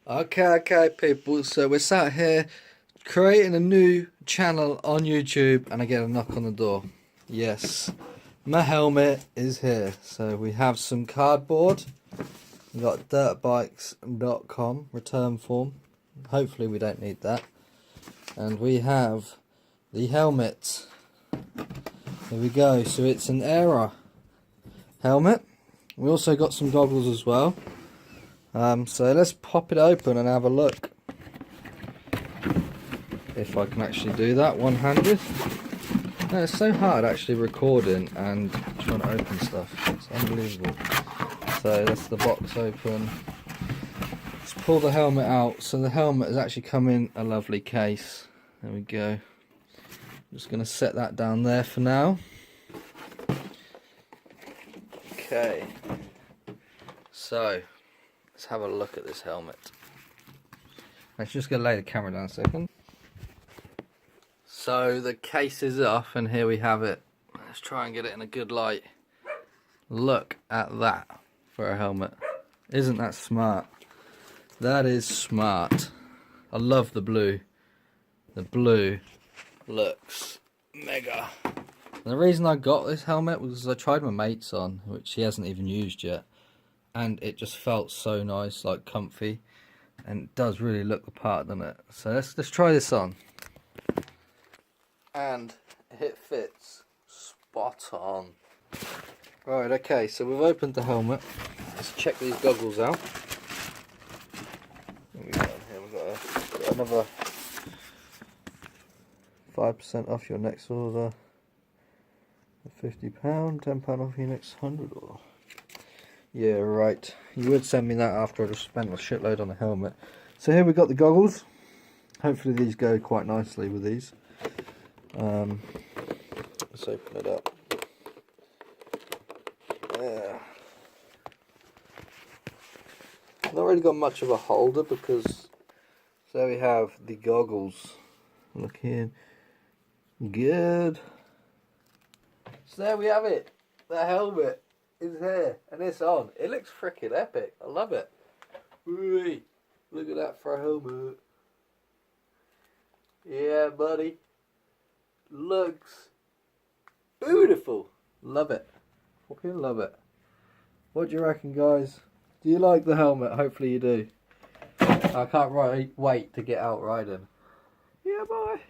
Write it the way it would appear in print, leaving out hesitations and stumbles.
Okay, people. So we're sat here creating a new channel on YouTube, and I get a knock on the door. Yes, my helmet is here. So we have some cardboard. We got dirtbikes.com return form. Hopefully we don't need that. And we have the helmet. Here we go. So it's an Era helmet. We also got some goggles as well. So let's pop it open and have a look. If I can actually do that one-handed. No, it's so hard actually recording and trying to open stuff. It's unbelievable. So that's the box open. Let's pull the helmet out. So the helmet has actually come in a lovely case. There we go. I'm just going to set that down there for now. Okay. So let's have a look at this helmet. Let's just go lay the camera down a second. So the case is off and here we have it. Let's try and get it in a good light. Look at that for a helmet. Isn't that smart? That is smart. I love the blue. The blue looks mega. And the reason I got this helmet was I tried my mate's on, which he hasn't even used yet. And it just felt so nice, like comfy, and it does really look the part, doesn't it? So let's try this on, and it fits spot on. Right, okay, so we've opened the helmet. Let's check these goggles out. What we got in here? We've got another 5% off your next order. £50, £10 off your next 100 order. Yeah, right. You would send me that after I just spent a shitload on a helmet. So here we got the goggles. Hopefully these go quite nicely with these. Let's open it up. Yeah. Not really got much of a holder because so we have the goggles. Looking good. So there we have it. The helmet is here and it's on. It looks freaking epic. I love it. Whee! Look at that for a helmet. Yeah, buddy. Looks beautiful. Love it. Fucking love it. What do you reckon, guys? Do you like the helmet? Hopefully you do. I can't wait to get out riding. Yeah, bye.